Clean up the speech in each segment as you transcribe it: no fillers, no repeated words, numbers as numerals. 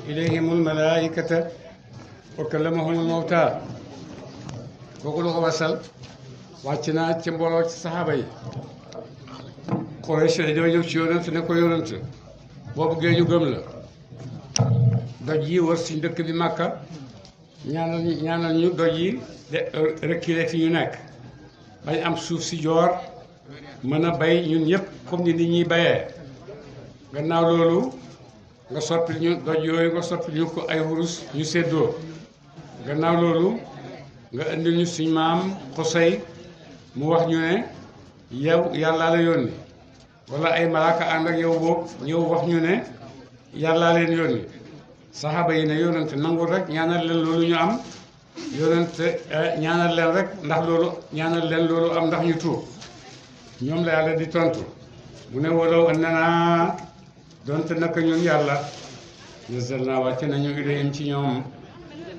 ilayhimul malaa'ikata wa kallamahumul mawtaa kooku lu ko wasal wàcc naa ci mbooloo ci saxaaba yi Quraysh dañoo ñëw ci yonent ne ko yonent boo bëggee ñu gëm la doj yi wër suñ dëkk bi Màkka ñaanal ñu doj yi de reculer fi ñu nekk bañ am suuf si joor mën a bay ñun ñëpp comme ni nit ñuy bayee gannaaw loolu nga soppil ñu doj yooyu nga soppil ñu ko ay wurus ñu séddoo gannaaw loolu nga indil ñu suñ maam Xusay mu wax ñu ne yow yàllaa la yónni wala ay malaaka ànd ak yow boobu ñëw wax ñu ne yàllaa leen yónni saxaaba yi ne yonent nangul rek ñaanal leen loolu ñu am yonent ñaanal leen rek ndax loolu ñaanal leen loolu am ndax ñu tuub ñoom la yàlla di tontu mu ne walaw annanaa donte naka ñun yàlla nazzalnaa wàcc nañu ilayhim ci ñoom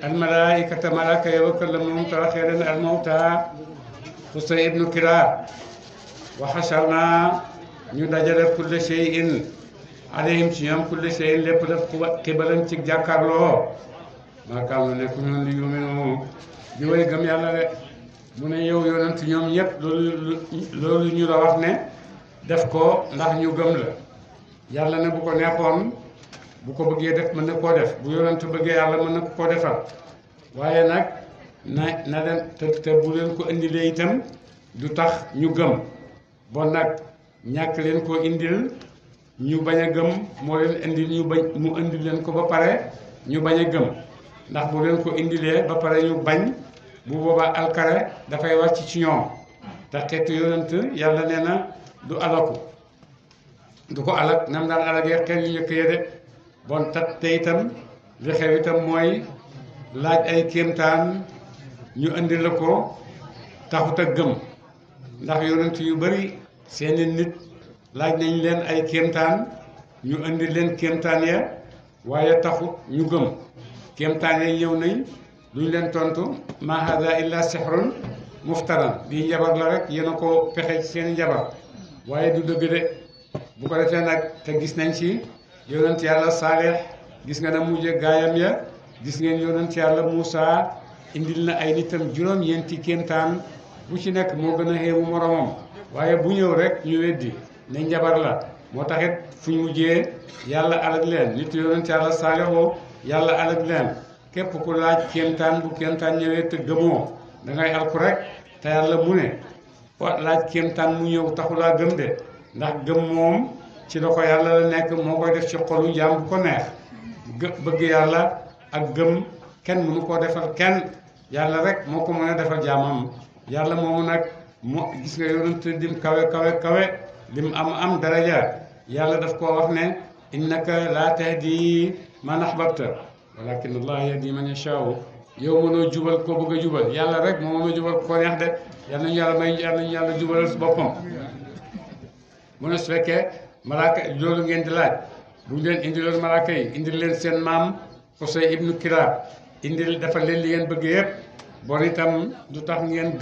almalaikata malaaka ya wa kallamahum ta waxee leen almawta Xusay ibnu Kilaab wa xasharnaa ñu dajale kulle shay'in alayhim ci ñoom kulle shay'in lépp def xibalan ci jàkkaarloo maa kaanu nekk ñoon li yuminu di way gëm yàlla de mu ne yow yonent ñoom ñëpp loolu ñu la wax ne def ko ndax ñu gëm la yàlla ne bu ko neexoon bu ko bëggee def mën na koo def bu yonent bëggee yàlla mën na koo defal waaye nag na leen te bu leen ko indilee itam du tax ñu gëm bon nag ñàkk leen koo indil ñu bañ a gëm moo leen indil ñu bañ mu indil leen ko ba pare ñu bañ a gëm ndax bu leen ko indilee ba pare ñu bañ bu boobaa alkare dafay wàcc ci ñoom te xeetu yonent yàlla nee na du alaku du ko alak nam daan alagee xel yu njëkk ya de bon te itam li xew itam mooy laaj ay kéemtaan ñu indi la ko taxut a gëm ndax yonent yu bari seeni nit laaj nañ leen ay kéemtaan ñu indi leen kéemtaan ya waaye taxut ñu gëm kéemtaan ya ñëw nañ duñ leen tontu ma hada illa sihrun muftaran lii njabar la rek yéen a ko pexe ci seen njabar waaye du dëgg de bu ko defee nag te gis nañ ci yonent yàlla Saalix gis nga na mujje gaayam ya gis ngeen yonent yàlla Muusa indil na ay nitam juróom-ñeenti kéemtaan bu ci nekk moo gën a xeewu moromam waaye bu ñëw rek ñu weddi ne njabar la moo taxit fu ñu mujjee yàlla alag leen nit yonent yàlla Saalixoo yàlla alag leen képp ku laaj kéemtaan bu kéemtaan ñëwee te gëmoo da ngay alku rek te yàlla mu ne laaj kéemtaan mu ñëw taxulaa gëm de ndax gëm moom ci la ko yàlla la nekk moo koy def ci xolu jaam bu ko neex bëgg yàlla ak gëm kenn mënu koo defal kenn yàlla rek moo ko mën a defal jaamam yàlla moomu nag moo gis nga yonent dim kawe kawe lim am daraja yàlla daf koo wax ne innaka laa tahdi man ahbabta walakin allah yahdi man yashaa'u yow mënoo jubal koo bëgg a jubal yàlla rek moo mën a jubal ko neex de yal nañu yàlla may yal nañu yàlla jubalal si boppam mu ne su fekkee malaaka loolu ngeen di laaj bu ñu leen indi loolu malaaka yi indil leen seen maam Xusay ibnu Kilaab indil defal leen li ngeen bëgg yëpp bon itam du tax ngeen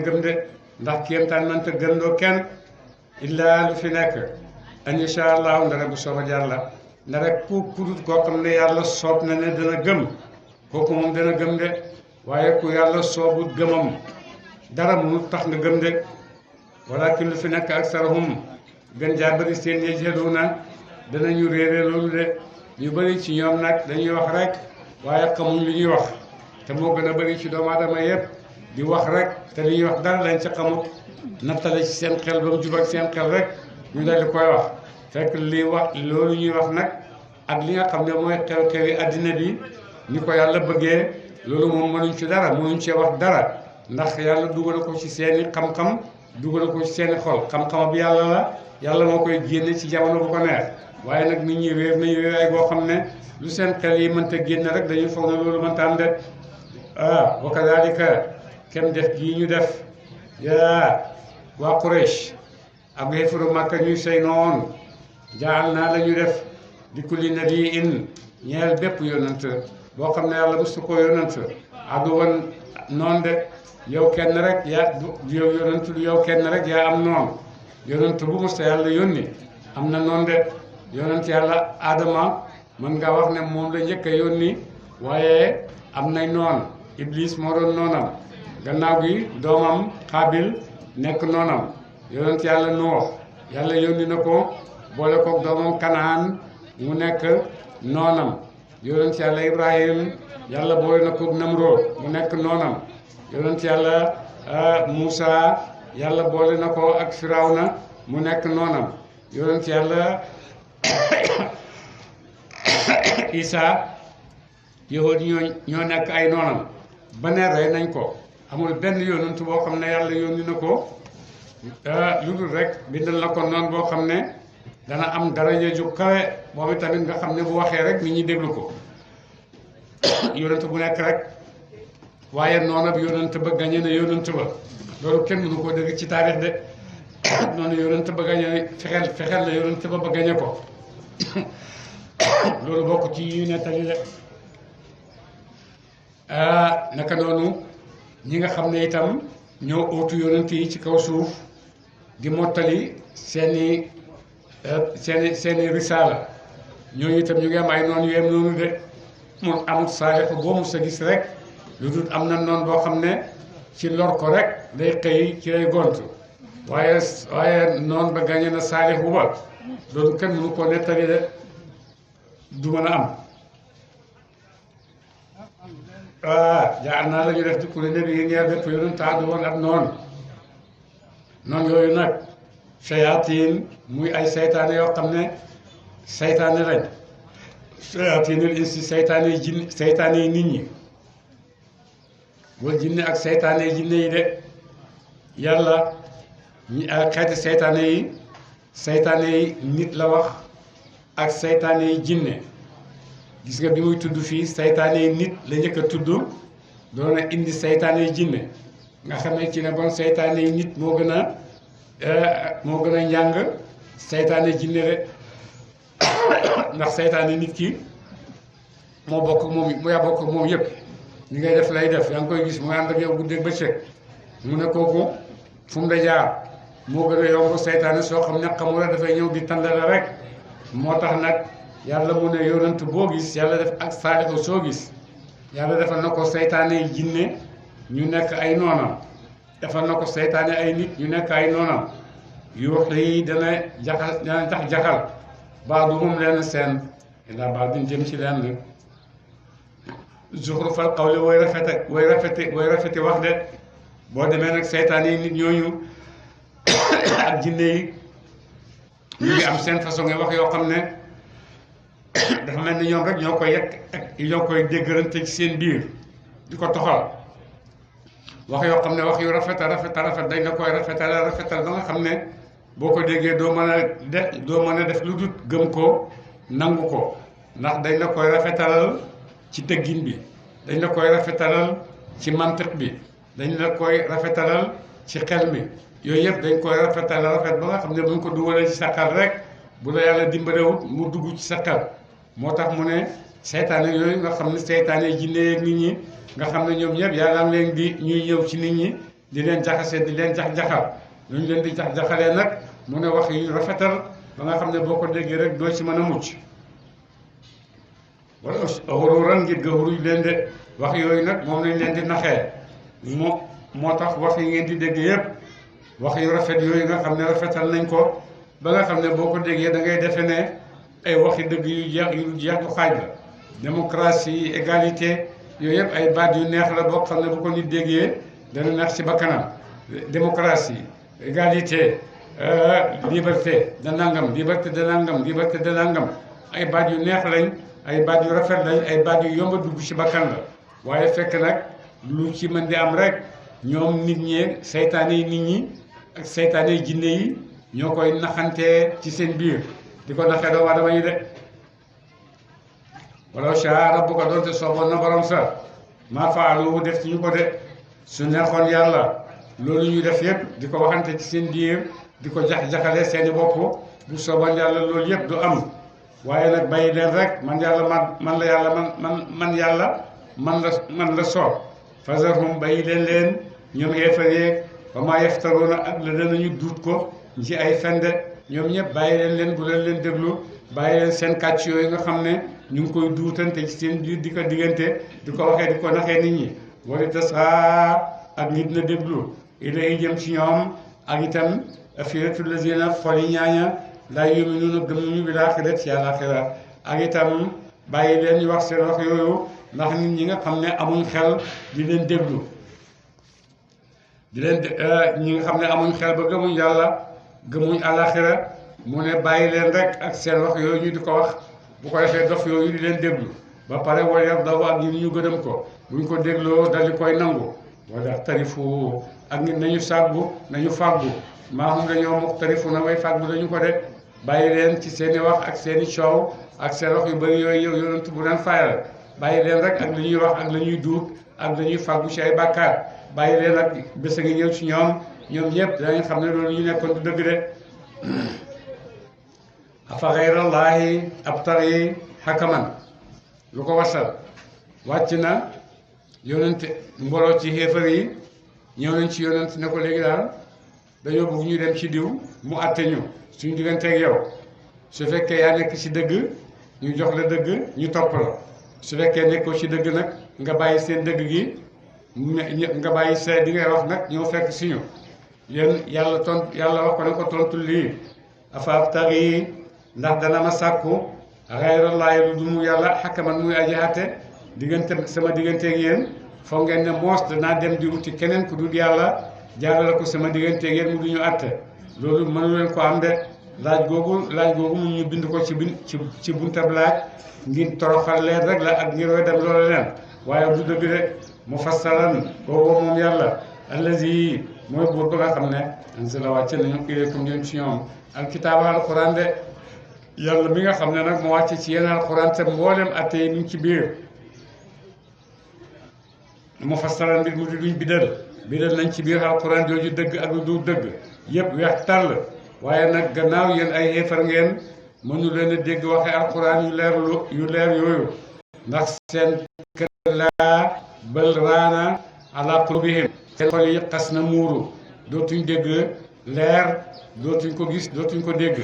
gëm de ndax kéemtaan mënta gëndoo kenn illaa lu fi nekk an insha allahu ndara bu sooba yàlla nda rek ku dut koo xam ne yàlla soob na ne dana gëm kooku moom dana gëm de waaye ku yàlla soobut gëmam dara mënut tax nga gëm de walakin lu fi nekk aksarahum gën jaa bëri seen yajhaluuna danañu réere loolu de ñu bëri ci ñoom nag dañuy wax rek waaye xamuñ lu ñuy wax te moo gën a bëri ci doomu aadama yëpp di wax rek te li ñuy wax dara lañ ci xamut nattale ci seen xel ba mu jub ak seen xel rek ñu dal di koy wax fekk li wax loolu ñuy wax nag ak li nga xam ne mooy xew-xewi àddina bi ni ko yàlla bëggee loolu moom mënuñ ci dara mënuñ cee wax dara ndax yàlla dugal ko ci seeni xam-xam dugal ko ci seeni xol xam-xam bi yàlla la yàlla moo koy génne ci jamono bu ko neex waaye nag nit ñi réer nañu réeraay boo xam ne lu seen xel yi mënta génne rek dañuy foog ne loolu mënta am de wa kadalika kem def gii ñu def yaa waa Quraysh ak xeefaru Makka ñuy say noonu jaal naa la ñu def di kulli nabiin ñeel bépp yonant boo xam ne yàlla musu ko yonant aduwan noonu de yow kenn rek yaa yow yonant yow kenn rek yaa am noonu yonant bu musta yàlla yónni am na noonu de yonent yàlla Adama mën nga wax ne moom la njëkk a yónni waaye am nay noon Iblis moo doon noonam gannaaw gi doomam Xaabil nekk noonam yonent yàlla Nuux yàlla yónni na ko boole kook doomam Kanaan mu nekk noonam yonent yàlla Ibrahim yàlla boole na kook Namrood mu nekk noonam yonent yàlla Muusa yàlla boole na ko ak Firawna mu nekk noonam yonent yàlla Isa yahud ñoo nekk ay noonam ba ne rey nañ ko amul benn yonent boo xam ne yàlla yónni na ko lu dul rek bindal na ko noonu boo xam ne dana am daraja ju kawe moom tamit nga xam ne bu waxee rek nit ñi déglu ko yonent bu nekk rek waaye noonu ab yonent ba gañe na yonent ba loolu kenn mënu koo dégg ci taarix de noonu yonent ba gañe fexeel la yonent ba gañe ko loolu bokk ci yu nettali de naka noonu ñi nga xam ne itam ñoo ootu yonent yi ci kaw suuf di mottali seeni risaala ñooñu itam ñu ngi am ay noonu yu yem noonu de mun amut saalix boo mu sa gis rek lu dul am na noonu boo xam ne ci lor ko rek day xëy ci lay gont waaye noonu ba gañe na saalix bu ba loolu kenn mënu koo nettali de du mën a am jaar naa la ñu def di ku ne ne bi ngeen bépp yonent du woon ab noonu yooyu nag sayaatiin muy ay saytaane yoo xam ne saytaane lañ sayaatiinul insi saytaane yi jinn saytaane yi nit ñi wal jinne ak saytaane yi jinne yi de yàlla ñi ak xeeti saytaane yi nit la wax ak saytaane yi jinne gis nga bi muy tudd fii saytaane yi nit la njëkk a tudd doon a indi saytaane yi jinne nga xam ne ci ne bon saytaane yi nit moo gën a njàng saytaane jinne de ndax saytaane nit ki moo bokk moom mu yaa bokk moom yëpp li ngay def lay def yaa ngi koy gis mu ànd ak yow guddeeg bëccëg mu ne kooku fu mu da jaar moo gën a yomb saytaane soo xam ne xamul la dafay ñëw di tàndale rek moo tax nag yàlla mu ne yonent boo gis yàlla def ak saalixu soo gis yàlla defal na ko saytaane yi jinne ñu nekk ay noonam defal na ko saytaane ay nit ñu nekk ay noonam yuux yi dana tax jaxal baaduhum leen seen ilaa baadin jëm ci leen zuxrufal qawli way rafeti wax de boo demee nag saytaane yi nit ñooñu ak jinne yi ñu ngi am seen façon nga wax yoo xam ne dafa mel ni ñoom rek ñoo koy yekk ak ñoo koy déggalante ci seen biir di ko toxal wax yoo xam ne wax yu rafet dañ la koy rafetal ba nga xam ne boo ko déggee doo mën a def lu dul gëm ko nangu ko ndax dañ la koy rafetalal ci dëggin bi dañ la koy rafetalal ci mantiq bi dañ la koy rafetalal ci xel mi yooyu yëpp dañ koy rafet ba nga xam ne buñ ko dugalee ci sa xel rek bu la yàlla dimbalewut mu dugg ci sa xel moo tax mu ne seytaane yooyu nga xam ne seytaane jinne yeeg nit ñi nga xam ne ñoom ñëpp yàlla am leen di ñuy ñëw ci nit ñi di leen jaxase di leen jax-jaxal lu ñu leen di jax-jaxalee nag mu ne wax yu rafetal ba nga xam ne boo ko déggee rek doo ci mën a mucc wala xuruuran ngir nga xuruj leen de wax yooyu nag moom lañ leen di naxee moo tax wax yi ngeen di dégg yëpp wax yu rafet yooyu nga xam ne rafetal nañ ko ba nga xam ne boo ko déggee da ngay defe ne ay waxi dëgg yu jeex du xaaj la démocratie égalité yooyu yëpp ay baat yu neex la boo xam ne bu ko nit déggee dana neex ci bakkanam démocratie égalité liberté de nangam ay baat yu neex lañ ay baat yu rafet lañ ay baat yu yomba dugg ci bakkan la waaye fekk nag lu ci mën di am rek ñoom nit ñi seytaane yi nit ñi ak seytaane yi jinne yi ñoo koy naxantee ci seen biir di ko naxee doomu aadama yi de walaw shaa rabbuka doonte sooboon na borom sa maa faaluhu def ci ñu ko de su neexoon yàlla loolu ñu def yëpp di ko waxante ci seen biir di ko jax-jaxale seeni bopp bu sooboon yàlla loolu yëpp du am waaye nag bàyyi leen rek man yàlla man la soob fasarhum bàyyi leen ñoom yeefar yeeg ba maa yeftaroona ak la danañu duut ko ci ay fende ñoom ñëpp bàyyi leen bu leen déglu bàyyi leen seen kàcc yooyu nga xam ne ñu ngi koy duutante ci seen biir di ko diggante di ko waxee di ko naxee nit ñi wala tasaa ak nit na déglu ilay jëm ci ñoom ak itam afiratu lazina xol yi ñaaña laa yuminuuna gëmuñu bil aaxirati ci àllaaxira ak itam bàyyi leen ñu wax seen wax yooyu ndax nit ñi nga xam ne amuñ xel di leen déglu ñi nga xam ne amuñ xel ba gëmuñ yàlla gëmuñ àllaaxira mu ne bàyyi leen rek ak seen wax yooyu ñu di ko wax bu ko defee dof yooyu di leen déglu ba pare wala daw ak ñi ñu gërëm ko buñ ko dégloo dal di koy nangu wala tarifu ak nit nañu nañu fàggu maa xam dañoo mukk tarifu na way fàggu dañu ko de bàyyi leen ci seen i wax ak seen i coow ak seen wax yu bëri yooyu yow yonent bu leen fayal bàyyi leen rek ak li ñuy wax ak la ñuy duut ak la ñuy fàggu ci ay bàkkaar bàyyi leen ak bés a ngi ñëw ci ñoom ñëpp danañ xam ne loolu ñu nekkoon du dëgg de afa xayrallaahi abtari xakaman lu ko wasal wàcc na yonent mbooloo ci xéefar yi ñëw nañ ci yonent ne ko léegi daal dañoo bëgg ñu dem ci diw mu àtte ñu suñu digganteeg yow su fekkee yaa nekk ci dëgg ñu jox la dëgg ñu topp la su fekkee nekkoo ci dëgg nag nga bàyyi seen dëgg gi nga bàyyi see di ngay wax nag ñoo fekk si ñu yéen yàlla wax ko ne ko tontu lii afaab tari ndax dana ma sàkku xayrallaahi lu du mu yàlla xakaman muy aji àtte diggante sama digganteeg yéen foog ngeen ne moos danaa dem di wuti keneen ku dul yàlla jaarale ko sama digganteeg yéen mu du ñu àtte loolu mënu leen ko am de laaj googu mu ñu bind ko ci buntab laaj ngir toroxal leen rek la ak ngir dem loola leen waaye du dëgg de mu fassalan boobu moom yàlla allazi mooy buur ba nga xam ne anzala wàcce nañu ilaykum jëm ci ñoom alkitaaba alquran de yàlla mi nga xam ne nag mu wàcce ci yenn alquran te mboolem atte yi ñu ci biir mu fassalan mbir mu di duñ bidal nañ ci biir alquran jooju dëgg ak lu du dëgg yëpp weex tàll waaye nag gannaaw yéen ay xeefar ngeen mënu leen a dégg waxe alquran yu leer yooyu ndax seen kër laa bal raana ala qulubihim seen xol yi xas na muuru dootuñ dégg leer dootuñ ko gis dootuñ ko dégg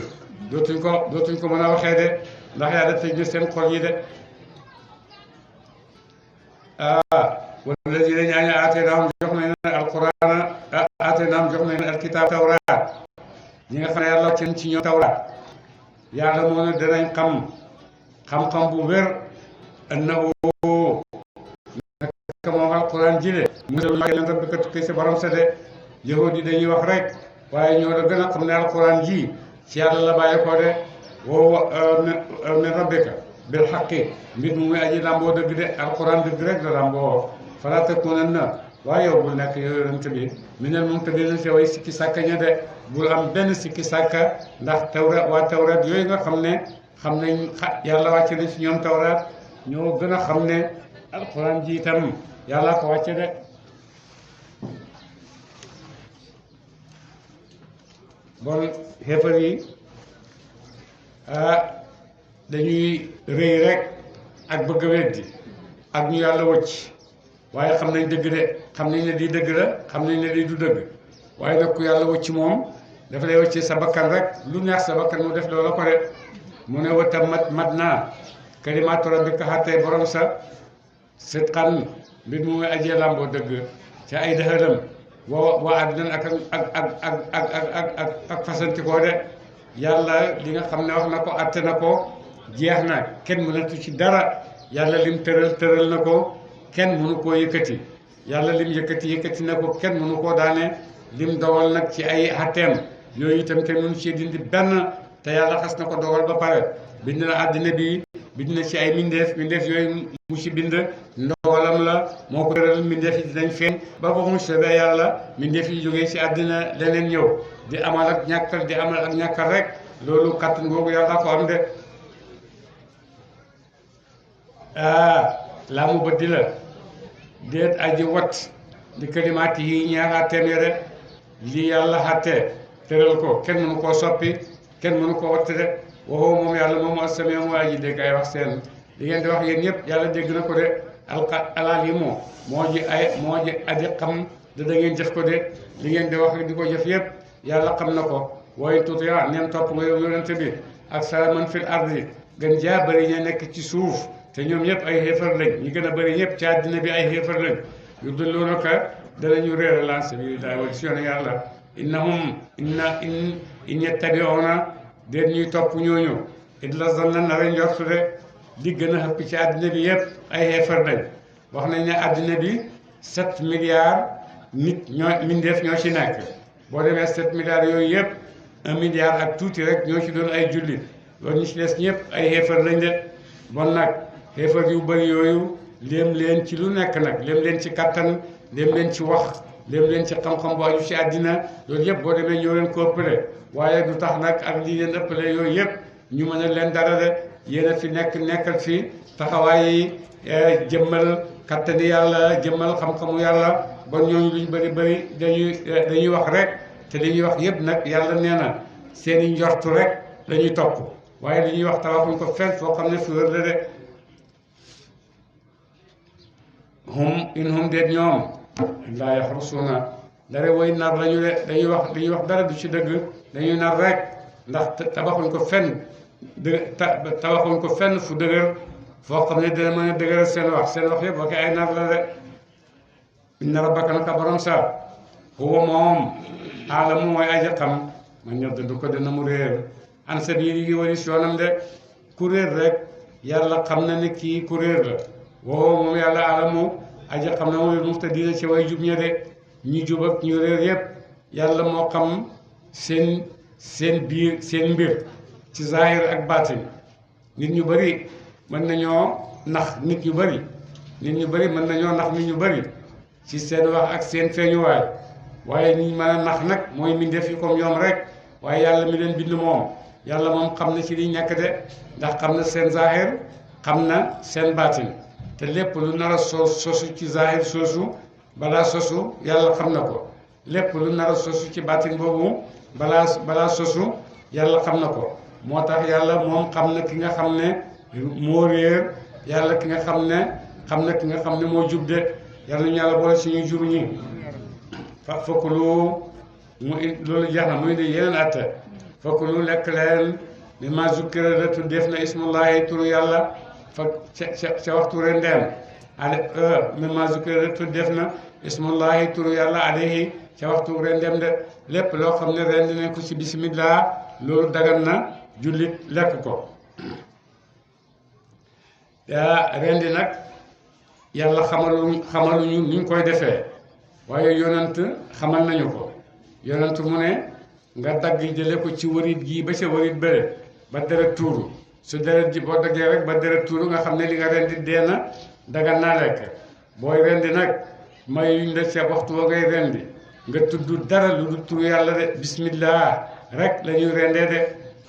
dootuñ ko mën a waxee de ndax yàlla tëj na seen xol yi de wala ji la ñaaña aateenaam jox nañ leen alquran aateenaam jox nañ leen alkitab tawraat ñi nga xam ne yàlla wàcce ci ñoom tawraat yàlla moo ne danañ xam-xam bu wér annahu naka moom alquran jile musul leen rabbi ka tukki si borom sa de yahud yi dañuy wax rek waaye ñoo la gën a xam ne alquran ji ci yàlla la bàyyi ko de woo min rabbika bil haqqi mbir mu muy aji làmboo dëgg de alquran dëgg rek la làmboo falaa takuunanna waaye yow bul nekk yow yonent bi minal mumtariina si way sikki sàkka ña de bul am benn sikki sàkka ndax tawraat yooyu nga xam ne xam nañ yàlla wàcce na ci ñoom tawraat ñoo gën a xam ne alquran ji itam yàlla ko wàcce de bon xeefar yi dañuy rëy rek ak bëgg a weddi ak ñu yàlla wëcc waaye xam nañ dëgg de xam nañ ne lii dëgg la xam nañ ne lii du dëgg waaye nag ku yàlla wëcc moom dafa lay wëcc sa bakkan rek lu neex sa bakkan mu def loola ko de mu ne wata mat naa kalimaatu rabbika xàttee borom sa sidqan mbir mu muy ajee làmboo dëgg ca ay dëxëram waa àddina ak fasantikoo de yàlla li nga xam ne wax na ko atte na ko jeex na kenn mënatu ci dara yàlla lim tëral na ko kenn mënu koo yëkkati yàlla lim yëkkati na ko kenn mënu koo daane lim dogal nag ci ay xatteem yooyu itam kenn mënu ci dindi benn te yàlla xas na ko dogal ba pare bind na àddina bi bind na ci ay mindeef yooyu mu ci bind ndogalam la moo ko tëral mindeef yi dinañ feeñ ba ba mu soobee yàlla mindeef yi jógee ci àddina leneen ñëw di amal ak ñàkkal rek loolu kàttan googu yàlla ko am de laa mu bëddi la déet aji wat di kalimaat yi ñaara téeméer lii yàlla xatte tëral ko kenn mënu koo soppi kenn mënu koo watt de waxoo moom yàlla moom asami moo aji dégg ay wax seen li ngeen di wax yéen ñëpp yàlla dégg na ko de alalimu moo ji aji xam da ngeen jëf ko de li ngeen di wax di ko jëf yëpp yàlla xam na ko waaye tuuti neen topp nga yow yonente bi ak sara man fil ardi gën jaa bëri ña nekk ci suuf te ñoom ñëpp ay xéefar lañ ñi gën a bëri ñëpp ci àddina bi ay xéefar lañ yudilluunaka danañu réer lan sabilillah wala si yoonu yàlla in yattabi'una déet ñuy topp ñooñu illa zanna nara njortu de li gën a xëpp ci àddina bi yëpp ay xéefar lañ wax nañ ne àddina bi 7 milliards nit mindeef ñoo ci nekk boo demee 7 milliards yooyu yëpp 1 milliard ak tuuti rek ñoo ci doon ay jullit loolu ñu ci des ñëpp ay xéefar lañ de bon nag xéefar yu bëri yooyu léem leen ci lu nekk nag léem leen ci kattan léem leen ci wax léem leen ci xam-xam bu aju ci àddina loolu yëpp boo demee ñoo leen ko ëppale waaye du tax nag ak lii leen ëppale yooyu yëpp ñu mën a leen dara de yéen a fi nekkal fi taxawaay yi jëmmal kattani yàlla jëmmal xam-xamu yàlla bon ñooñu luñ bëri dañuy wax rek te li ñuy wax yëpp nag yàlla nee na seeni njortu rek dañuy topp waaye li ñuy wax tawaxuñ ko fenn foo xam ne fi wër la de hum déet ñoom laa yaxrusuuna dara way nar lañu de dañuy wax dara du ci dëgg dañuy nar rek ndax tabaxuñ ko fenn tabaxuñ ko fenn fu dëgër foo xam ne dina mën a dëgëral seen wax yëpp wax ay nar la de inna rabbaka naka borom sa huwa moom aalamu mooy aji xam man ñor du ko dina mu réer an sabiilihi walis yoonam de ku réer rek yàlla xam na ne kii ku réer la woo moom yàlla aalamu aji xam na moom muhtadiina ci way jub ña de ñi jub ak ñu réer yëpp yàlla moo xam seen biir seen mbir ci zahir ak baatin nit ñu bëri mën nañoo nax nit ñu bëri mën nañoo nax nit ñu bëri ci seen wax ak seen feeñuwaay waaye ñi mën a nax nag mooy mbindeef yi comme ñoom rek waaye yàlla mi leen bind moom yàlla moom xam na ci liñ nekk de ndax xam na seen zahir xam na seen baatin te lépp lu nar a sosu ci zahir soosu balaa sosu yàlla xam na ko lépp lu nar a sosu ci baatin boobu balaa sosu yàlla xam na ko moo tax yàlla moom xam na ki nga xam ne moo réer yàlla ki nga xam ne moo jub de yàlla ñu yàlla boole suñu jub ñi fakulu loolu jeex na muy di yeneen atte fakulu lekk leen mi ma zukkira la tuddeef na ismullahi turu yàlla fa ca waxtu rendeem mi ma zukkira la tuddeef na ismullahi turu yàlla alayhi ca waxtu rendeem de lépp loo xam ne rendi nañ ko ci bismillah loolu dagan na jullit lekk ko rendi nag yàlla xamaluñu ni ñu koy defee waaye yonent xamal nañu ko yonent mu ne nga dagg jële ko ci warit gii ba ca warit bële ba deret tuuru su deret ji boo daggee rek ba deret tuuru nga xam ne li nga rendi dee na dagan naa lekk booy rendi nag may yuñ la ca waxtu wa ngay rendi nga tudd dara lu dul turu yàlla de bismillah rek la ñuy rendee de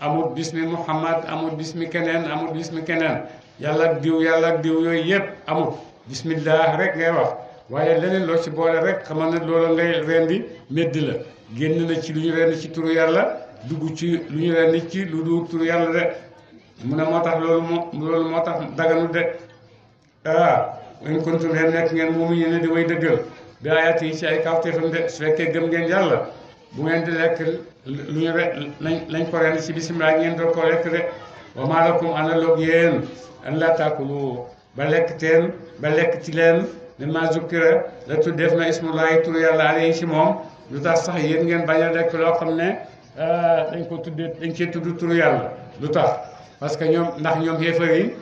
amul bismi muhammad amul bismi keneen yàlla ak diw yooyu yëpp amul bismillah rek ngay wax waaye leneen loo ci boole rek xamal ne loola ngay rendi meddi la génn na ci lu ñu rendi ci turu yàlla dugg ci lu ñu rendi ci lu dul turu yàlla de mu ne moo tax loolu moo tax daganu de in kuntum nekk ngeen moomu ñu ne di way dëggal bi ayaat yi ci ay kawteefam de su fekkee gëm ngeen yàlla bu ngeen di lekk lu ñu lañ ko rendi ci bismillah ngeen doon ko lekk de wa maa lakum ana loog yéen an laa taakulu ba lekk ci leen ne ma zukkira la tuddeef na ismullahi turu yàlla alayhi ci moom lu tax sax yéen ngeen bañ a lekk loo xam ne dañ cee tudd turu yàlla lu tax parce que ndax ñoom xéefar yi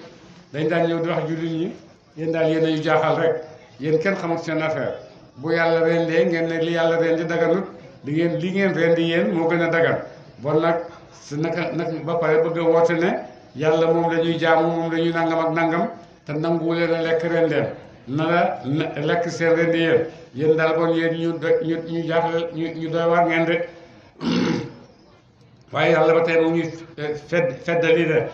dañ daan ñëw di wax jullit ñi yéen daal yéen nañu jaaxal rek yéen kenn xamul seen affaire bu yàlla rendee ngeen ne li yàlla rendi daganut li ngeen rendi yéen moo gën a dagan bon nag su naka ba pare bëgg a woote ne yàlla moom la ñuy jaamu moom la ñuy nangam ak nangam te nanguwu leen a lekk rendeen na lekk seen rendi yéen daal bon yéen ñu jaaxle ñu doy waar ngeen de waaye yàlla ba tey mu ñuy feddali de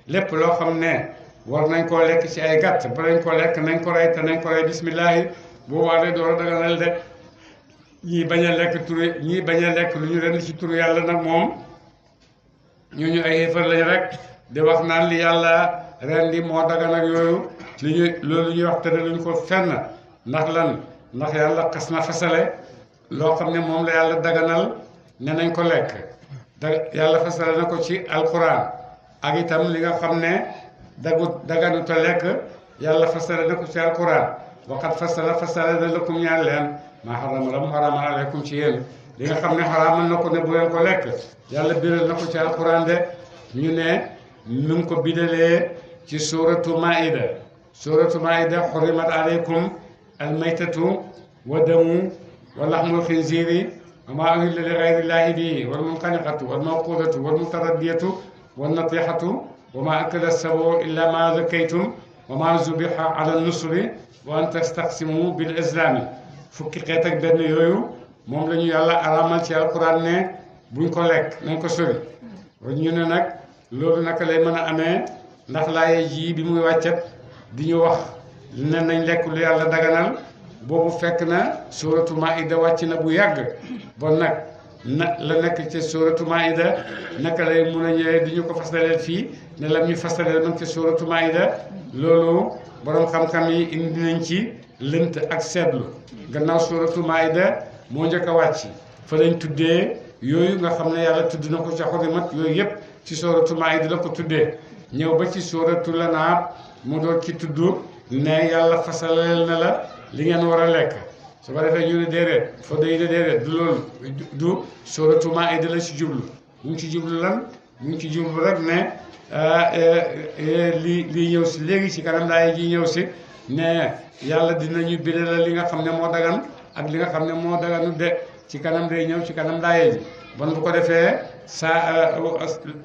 lépp loo xam ne war nañ koo lekk ci ay gàtt ba nañ ko lekk nañ ko rey te nañ ko rey bismillahi boo waatee door a daganal de ñii bañ a lekk lu ñu rend ci turu yàlla nag moom ñooñu ay xéefar lañ rek di wax naan li yàlla rendi moo dagan ak yooyu loolu ñuy wax tëdd luñ ko fenn ndax lan ndax yàlla xas na fasale loo xam ne moom la yàlla daganal ne nañ ko lekk yàlla fasale na ko ci alquran ak itam li nga xam ne daganuta lekk yàlla fasala na ko ci alquran waqat fasala na lakum ñaan leen maa xarama la mu xarama aleykum ci yéen li nga xam ne xaraamal na ko ne bu leen ko lekk yàlla biral na ko ci alquran de ñu ne nu ngi ko bidalee ci suratu maida xurimat aleykum almaytatu wa damu wa laxmul xinziiri wa maa uhilla li gayrillahi bihi wal munxaniqatu wal mawqudatu wal mutaraddiyatu wal natixatu wa maa akala sabu illa ma zakaytum wa maa zubiha ala nusri wa an tastaqsimu bil islami fukki xeet ak benn yooyu moom la ñu yàlla araamal ci alquran ne buñ ko lekk nañ ko sori ñu ne nag loolu naka lay mën a amee ndax laaye ji bi muy wàccet di ñu wax ne nañ lekk lu yàlla daganal boobu fekk na suratu maida wàcc na bu yàgg bon nag la nekk ci suratu maida naka lay mun a ñëwee di ñu ko fasaleel fii ne lam ñu fasaleel man ci suratu maida loolu borom xam-xam yi indi nañ ci lënt ak seetlu gannaaw suratu maida moo njëkk a wàcc fa lañ tuddee yooyu nga xam ne yàlla tudd na ko ca xurimat yooyu yëpp ci suratu maida la ko tuddee ñëw ba ci suratu lanaab mu doon ci tudd ne yàlla fasaleel na la li ngeen war a lekk su ko defee ñu ne déedéet foo day de déedéet du loolu du suratu maida la ci jublu mu ngi ci jublu lan mu ngi ci jublu rek ne lii ñëw si léegi ci kanam laay ji ñëw si ne yàlla dinañu bidal li nga xam ne moo dagan ak li nga xam ne moo daganu de ci kanam day ñëw ci kanam laaye ji bon bu ko defee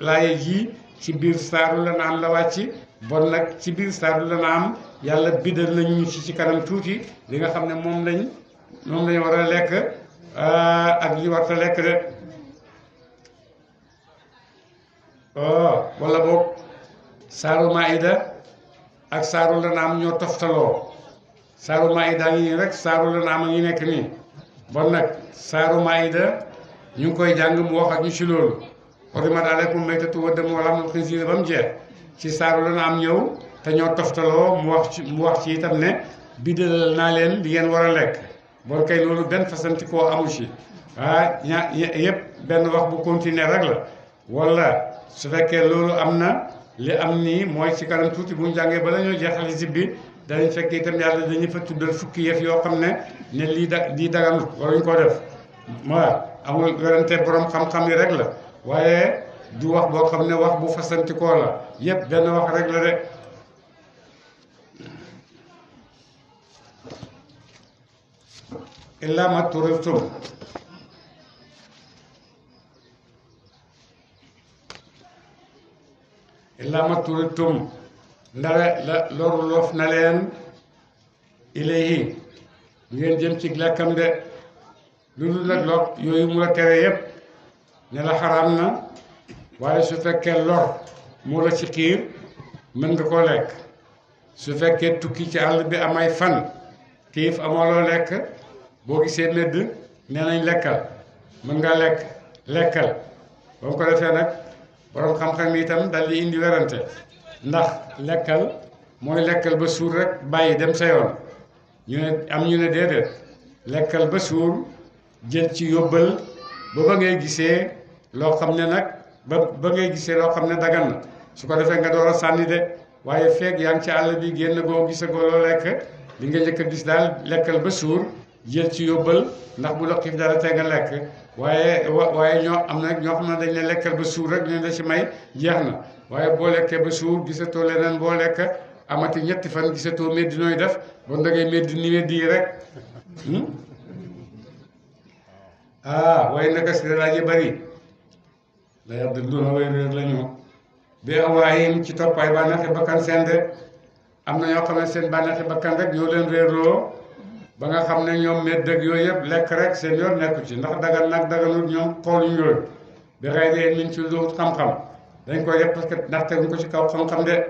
laaye ji ci biir saaru la na am la wàcc bon nag ci biir saaru la na am yàlla bidal nañu ci kanam tuuti li nga xam ne moom lañ war a lekk ak li warta lekk de wala boog saaru maida ak saaru la na am ñoo toftaloo saaru maida ngi nii rek saaru la na am a ngi nekk nii bon nag saaru maida ñu ngi koy jàng mu wax ak ñu ci loolu xurimat aleykum maytatu wa damu wa lahmul xinziir ba mu jeex ci saaru la na am ñëw te ñoo toftaloo mu wax ci itam ne bidalal naa leen li ngeen war a lekk bon kay loolu benn fasanti koo amu ci yëpp benn wax bu continuer rek la wala su fekkee loolu am na li am nii mooy ci kanam tuuti bu ñu jàngee bala ñoo jeexal xisib bi danañ fekk itam yàlla dañu fa tuddal fukki yëf yoo xam ne lii daganut waruñ koo def ma amul werante borom xam-xam yi rek la waaye du wax boo xam ne wax bu fasantikoo la yépp benn wax rek la de illa ma turirtum illa ma turirtum ndare la loru loof na leen ilayhi ngeen jëm ci lekkam de lu dul nag lor yooyu mu la tere yépp ne la xaraam na waaye su fekkee lor moo la ci xiir mën nga koo lekk su fekkee tukki ci àll bi amay fan xiif amoo loo lekk boo gisee medd nee nañ lekkal mën nga lekkal ba mu ko defee nag borom xam-xam yi itam dal di indi werante ndax lekkal mooy lekkal ba suur rek bàyyi dem sa yoon ñu ne déedéet lekkal ba suur jël ci yóbbal ba ngay gisee loo xam ne nag ba ngay gisee loo xam ne dagan na su ko defee nga door a sànni de waaye feeg yaa ngi ci àll bi génn goo gisagoo loo lekk li nga njëkk a gis daal lekkal ba suur jël ci yóbbal ndax bu la xiif dara te nga lekk waaye ñoo am na ñoo xam ne dañ ne lekkal ba suur rek ñu la ci may jeex na waaye boo lekkee ba suur gisatoo leneen boo lekk amati ñetti fan gisatoo meddi nooy def bon da ngay meddi ni meddi yi rek waaye naka si laaj yi bari la yàlla duna way réer la ñu bi awaayim ci toppaay bànneexi bakkan seen de am na ñoo xam ne seen bànneexi bakkan rek ñoo leen réerloo ba nga xam ne ñoom medd ak yooyu yëpp lekk rek seen yoon nekku ci ndax dagan nag daganut ñoom xooluñ yooyu bi xëy de min ci lu xam-xam dañ koy def parce que ndax teguñ ko ci kaw xam-xam de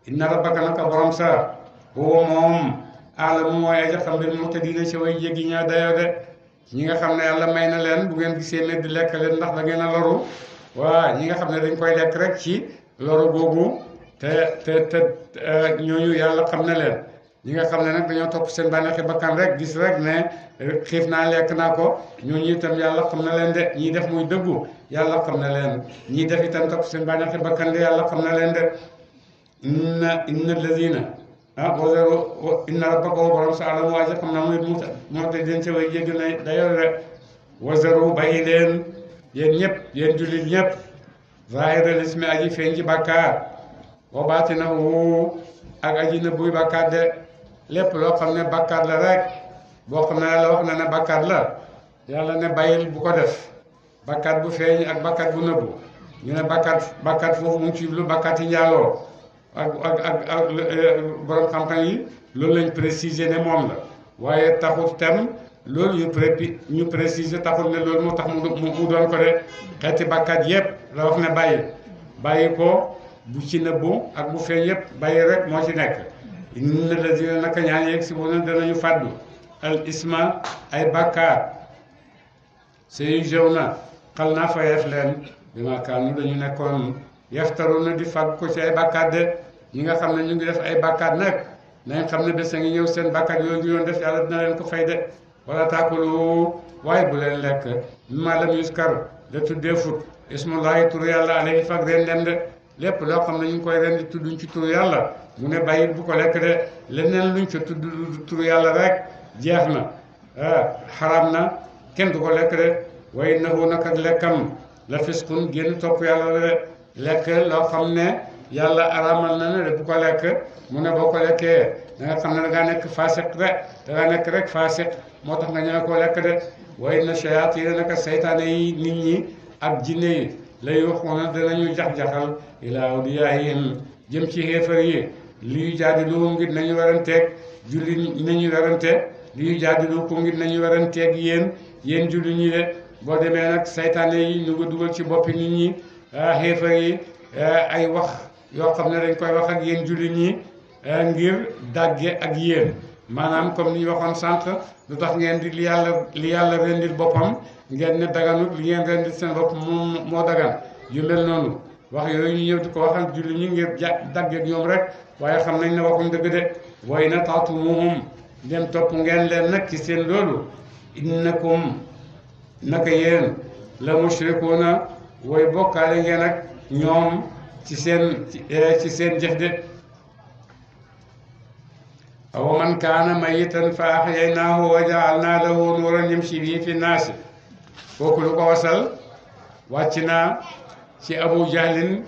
inna rabbaka naka borom sa huwa moom aalamu mooy aja xam ne mu te dina ci way jéggi ñaa dayoo de ñi nga xam ne yàlla may na leen bu ngeen gisee medd lekk leen ndax da ngeen a loru waa ñi nga xam ne dañ koy lekk rek ci loru googu te ñooñu yàlla xam na leen ñi nga xam ne nag dañoo topp seen bànneexi bakkan rek gis rek ne xiif naa lekk naa ko ñooñu itam yàlla xam na leen de ñii def muy dëggu yàlla xam na leen ñii def itam topp seen bànneexi bakkan de yàlla xam na leen de inna alladina wazaru inna rabbaka wa borom sa alam waa ji xam na muy moo te den ca way jégg na dayo rek wazaru bàyyi leen yéen ñëpp yéen jullit ñëpp zahiral ismi aji feeñ ci bàkkaar wa baatinahu ak aji na buy bàkkaar de lépp loo xam ne bàkkaar la rek boo xam ne yàlla wax na ne bàkkaar la yàlla ne bàyyil bu ko def bàkkaar bu feeñ ak bàkkaar bu nëbbu ñu ne bàkkaar foofu mu ngi ci lu bàkkaar yi njaaloo ak borom xam-xam yi loolu lañ préciser ne moom la waaye taxut tem loolu ñu préciser taxut ne loolu moo tax mu doon ko de xeeti bàkkaar yépp la wax ne bàyyi ko bu ci nëbbu ak bu feeñ yépp bàyyi rek moo ci nekk inna lazina naka ñaan yeeg si bu ne danañu fàddu al isma ay bàkkaar sey jëw na xal naa fayeef leen bi ma kaanu dañu nekkoon yaftaru na di fàgg ko ci ay bàkkaar de ñi nga xam ne ñu ngi def ay bàkkaar nag nañ xam ne bés a ngi ñëw seen bàkkaar yooyu ñu doon def yàlla dina leen ko fay de wala taakulu waaye bu leen lekk mimma lam yuskar de tuddee fut ismullahi turu yàlla alayhi fag ren dem de lépp loo xam ne ñu ngi koy ren di tudduñ ci turu yàlla mu ne bàyyi bu ko lekk de leneen luñ ca tudd turu yàlla rek jeex na xaraam na kenn du ko lekk de way nahu nag ak lekkam la fiskun génn topp yàlla la de lekk loo xam ne yàlla araamal na ne de bu ko lekk mu ne boo ko lekkee da nga xam ne da ngaa nekk faasiq rek da ngaa nekk rek faasiq moo tax nga ñëw koo lekk de way na shayaatiina naka seytaane yi nit ñi ak jinne yi lay waxoon danañu jax-jaxal ilaa awliyaahim jëm ci xéefar yi liy jaadilu ngir nañu waranteeg julli nañu warante liy jaadilu ko ngir nañu waranteeg yéen julli ñi de boo demee nag seytaane yi ñu ngi dugal ci boppi nit ñi xéefar yi ay wax yoo xam ne dañ koy wax ak yéen julli ñi ngir dàgge ak yéen maanaam comme ni ñu waxoon sànq lu tax ngeen di li yàlla rendil boppam ngeen ne daganut li ngeen rendil seen bopp moo dagan yu mel noonu wax yooyu ñu ñëw di ko waxal julli ñi ngir dàgge ak ñoom rek waaye xam nañ ne waxuñ dëgg de way na taatumuhum dem topp ngeen leen nag ci seen loolu innakum naka yéen la mushrikuuna way bokkaale ngeen ak ñoom ci seen jëf de aw man kaana mayitan fa ahyaynaahu wa ja'alnaa lahu nuuran yamshi bihi fi naasi kooku lu ko wasal wàcc naa ci Abu Jahlin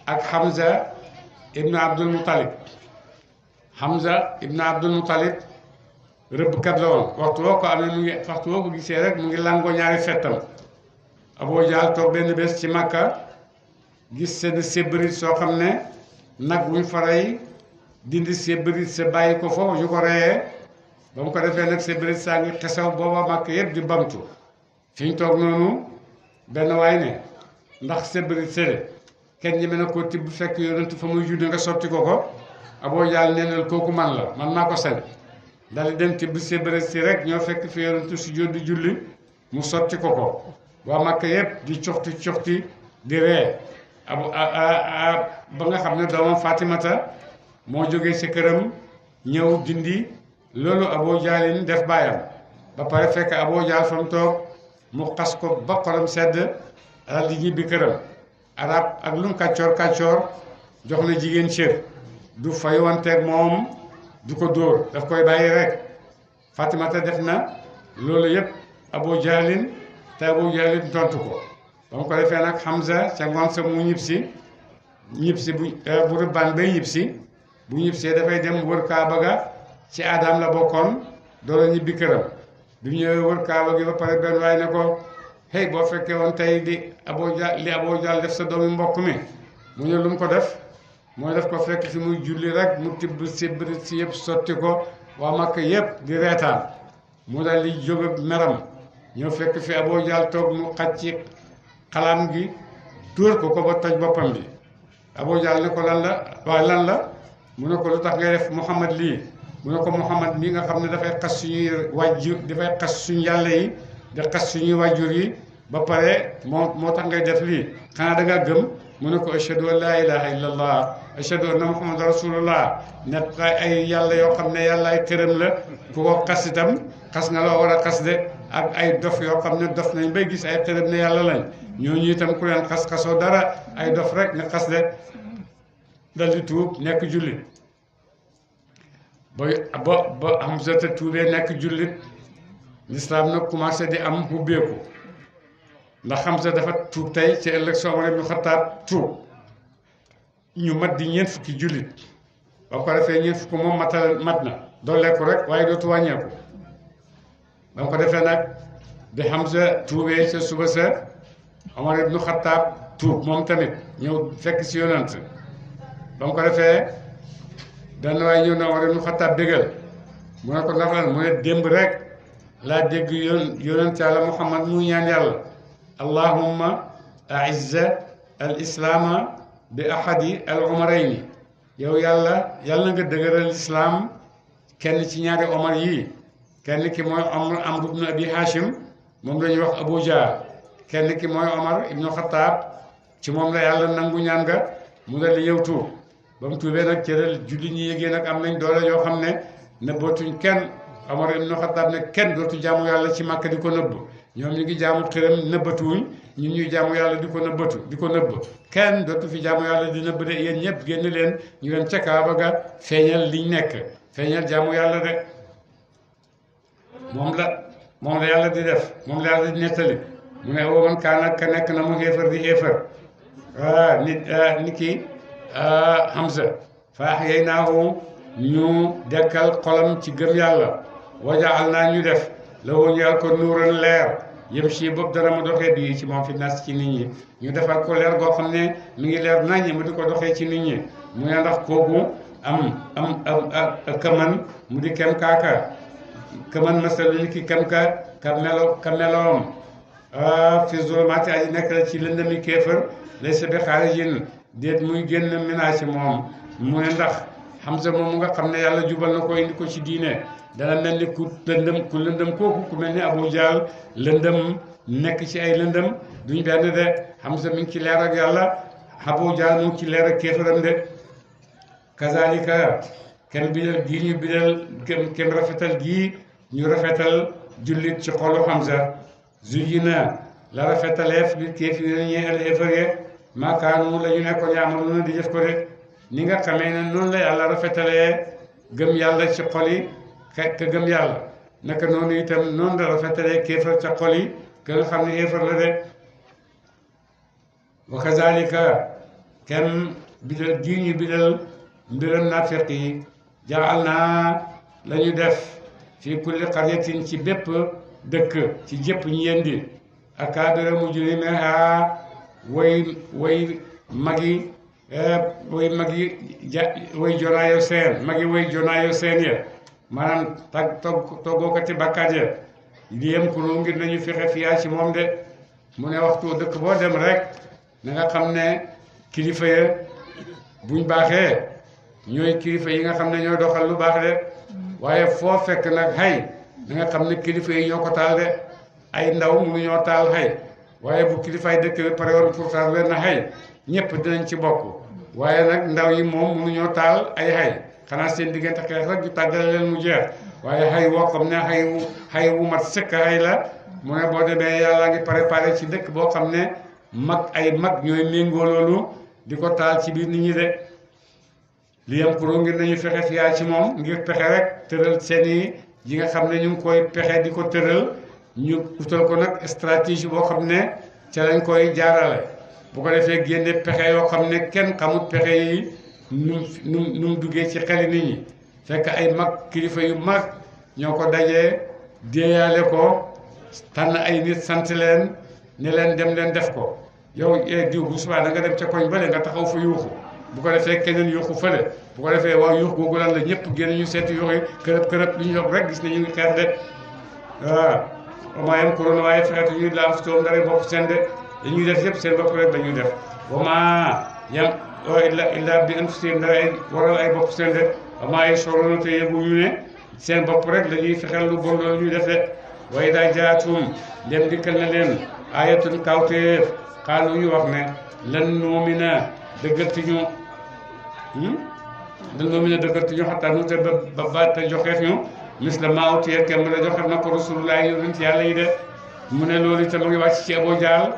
ak Hamza ibnu Abdul Muttalib Hamza ibnu Abdul Muttalib rëbbkat la woon waxtu woo ko amee waxtu woo ko gisee rek mu ngi langoo ñaari fettam Abu Jahl toog benn bés ci Makka gis seen sébrit soo xam ne nag wuñ faray dindi sébrit sa bàyyi ko foofu ñu ko reyee ba mu ko defee nag sébrit saa ngi xesaw booba Makka yëpp di bamtu fi ñu toog noonu benn waay ne ndax sébrit sële kenn ñeme na ko tibb fekk yonentu fa muy julli nga sotti ko Abu Jahl neenal kooku man la man maa ko sañ dal di dem tibb sébrit si rek ñoo fekk fi yonentu si jóot di julli mu sotti ko waa Makka yëpp di coxti di ree ba nga xam ne doomam Fatimata moo jógee ci këram ñëw dindi loolu Abu Jahlin def baayam ba pare fekk Abu Jahl fa mu toog mu xas ko ba xolam sedd daal di ñibbi këram arab ak lum kàccoor jox na jigéen cër du faywanteeg moom du ko dóor daf koy bàyyi rek Fatimata def na loolu yëpp Abu Jahlin te Abu Jahlin tontu ko ba mu ko defee nag Hamza ca ngoon sa mu ñibbisi bu rëbbaan bay ñibbisi bu ñibbisee dafay dem wër Kaaba ga ci aadaam la bokkoon doora ñibbi këram bi ñëwee wër Kaaba gi ba pare benn waay ne ko hey boo fekkee woon tey li Abu Jahl def sa doomi mbokk mi mu ne lu mu ko def mooy def ko fekk fi muy julli rek mu tibb sébrit si yëpp sotti ko waa Makka yëpp di reetaan mu dal di jóg ak meram ñoo fekk fi Abu Jahl toog mu xaj ci xalaam gi dóor ko ba toj boppam bi Abu Jahl ne ko lan la mu ne ko lu tax ngay def Muhammad lii mu ne ko Muhammad mii nga xam ne dafay xas suñuy wàjjur dafay xas suñu yàlla yi di xas suñuy wàjjur yi ba pare moo tax ngay def lii xanaa da nga gëm mu ne ko ashhadu an laa ilaha illallah ashhadu anna muhammadan rasulullah nekk ay yàlla yoo xam ne yàlla ay këram la ku ko xas itam xas nga loo war a xas de ak ay dof yoo xam ne dof nañ bay gis ay këram ne yàlla lañ ñooñu itam ku leen xasoo dara ay dof rek nga xas de dal di tuub nekk jullit ba Hamza te tuubee nekk jullit lislaam nag commencé di am hubbeeku ndax Hamza dafa tuub tey ci élection Omar ibn Khattab tuub ñu mat di ñeent fukki jullit ba ko defee ñeent fukki moom mat na dooleeku rek waaye dootu wàññeeku ba ko defee nag bi Hamza tuubee ca suba sa Omar ibn Khattab tuub moom tamit ñëw fekk si yonant ba ko defee dana waaye ñëw na Omar ibn Khattab déggal mu ne ko ndax lan mu ne démb rek laa dégg yonent yàlla Muhammad mu ñaan yàlla allahumma aizza al islaama bi ahadi al umarayni yow yàlla na nga dëgëral islaam kenn ci ñaari omar yii kenn ki mooy Amr ibn Abi Hashim moom la ñuy wax Abu Jahl kenn ki mooy Omar ibn Khattab ci moom la yàlla nangu ñaan nga mu dal di ñëw tuub ba mu tuubee nag cëral julli ñi yëgee nag am nañ doole yoo xam ne nëbbatuñ kenn Omar ibn Khattab ne kenn dootu jaamu yàlla ci Màkka di ko nëbb ñoom ñu ngi jaamu xiram nëbbatuwuñ ñun ñuy jaamu yàlla di ko nëbb kenn dootu fi jaamu yàlla di nëbb de yéen ñëpp génn leen ñu dem ca Kaaba ga feeñal liñ nekk feeñal jaamu yàlla de moom la yàlla di def moom la yàlla di nettali mu ne woo man kaan ka nekk na mu xéefar di xéefar nit ki Hamza fa ahyaynaahu ñu dekkal xolam ci gëm yàlla wajaal naa ñu def la woon yàlla ko nuuran leer yëm si bopp dana mu doxee bii ci moom fi nas ci nit ñi ñu defal ko leer goo xam ne mi ngi leer naññi mu di ko doxee ci nit ñi mu ne ndax kooku am kaman mu di kem kaaka kaman masal li ki kem ka meloom fi zulumaati aji nekk la ci lëndami kéefër lay sa bi xaarijin déet muy génn ménage moom mu ne ndax Hamza moom mu nga xam ne yàlla jubal na ko indi ko ci diine dana mel ni ku lëndëm kooku ku mel ni Abu Jahl lëndëm nekk ci ay lëndëm duñ benn de Hamza mi ngi ci leer ak yàlla Abu Jahl mu ngi ci leer ak kéefaram de kazalika kenn bidal gii ñu bidal kenn rafetal gii ñu rafetal jullit ci xolu Hamza zuyina la rafetaleef li kéefir ñeel xéefar maakaanu la ñu nekkoon yaamalu di jëf ko de ni nga xamee ne noonu la yàlla rafetalee gëm yàlla ci xol yi ka gëm yàlla naka noonu itam noonu la rafetalee kéefar ca xol yi ka nga xam ne xéefar la de wa kazalika kenn bidal gii ñu bidal mbiram nafiq yi jaal naa la ñu def fi kulli qaryatin ci bépp dëkk ci jëpp ñu yendi akaabira mujrimiha way magi jonaayo seen ya maanaam toggookati bakkaat ya li yem ku ngir nañu fexe fiyaa ci moom de mu ne waxtu dëkk boo dem rek na nga xam ne kilifa ya buñ baaxee ñooy kilifa yi nga xam ne ñoo doxal lu baax de waaye foo fekk nag xay na nga xam ne kilifa yi ñoo ko taal de ay ndaw mu ñoo taal xay waaye bu kilifaay dëkk bi pare woon pour taal leen na xay ñëpp dinañ ci bokk waaye nag ndaw yi moom mënuñoo taal ay xay xanaa seen diggante xeex rek ñu tàggale leen mu jeex waaye xay woo xam ne xay wu mat sëkk xay la mu ne boo demee yàlla ngi préparé ci dëkk boo xam ne ay mag ñooy méngoo loolu di ko taal ci biir nit ñi de li yam kuro ngir nañu fexe fiyaa ci moom ngir pexe rek tëral seen yi nga xam ne ñu ngi koy pexe di ko tëral ñu utal ko nag stratégie boo xam ne ca lañ koy jaarale bu ko defee génne pexe yoo xam ne kenn xamut pexe yi nu mu duggee ci xeli nit ñi fekk ay mag kilifa yu mag ñoo ko dajee déeyaale ko tànn ay nit sant leen ne leen dem leen def ko yow diw bu subaa da nga dem ca koñ bële nga taxaw fa yuuxu bu ko defee keneen yuuxu fële bu ko defee waaw yuux googu lan la ñëpp génn ñu seeti yuux yi kërëb li ñu yox rek gis ne ñu ngi xeex de waaw wama yam korona waaye fexetu ñuy la am si toom dara bopp seen de dañuy def yëpp seen bopp rek dañuy def wama yam illa bi anfusihim dara ay waral ay bopp seen de wama ay sorono te yëguñu ne seen bopp rek dañuy fexeel lu bon loolu ñuy def de waaye daa jaatum dem dikkal na leen ayatun kawteef xaalu ñu wax ne lan nuumina dëggatuñu dal moom mi ne dëkkati ñu xattaa nu te ba te joxeef ñu mis la maawtiyee kem la joxeef na ko rasulullah yonent yàlla yi de mu ne loolu itam mu ngi wàcc ci Abu Jaal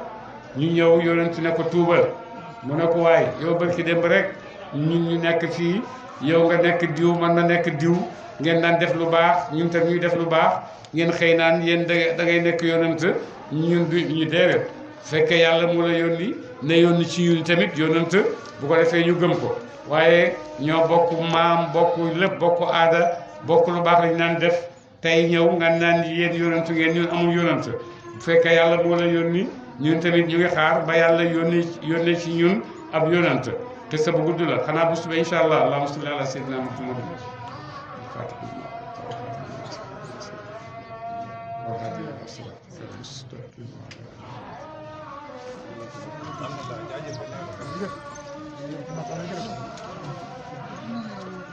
ñu ñëw yonent ne ko tuubal mu ne ko waay yow barki démb rek ñun ñu nekk fii yow nga nekk diw man na nekk diw ngeen daan def lu baax ñun tam ñuy def lu baax ngeen xëy naan yéen da ngay nekk yonent ñun du ñu déedéet fekkee yàlla mu la yónni ne yónni ci ñun tamit yonent bu ko defee ñu gëm ko waaye ñoo bokk maam bokk lépp bokk aada bokk lu baax lañu naan def tey ñëw nga naan yéen yonent ngeen ñun amul yonent bu fekkee yàlla moo la yónni ñun tamit ñu ngi xaar ba yàlla yónnee ci ñun ab yonent te sa bu gudd la xanaa bu subee incha allah allahumma salli ala sayyidina muhammad Alhamdulillah jaajëf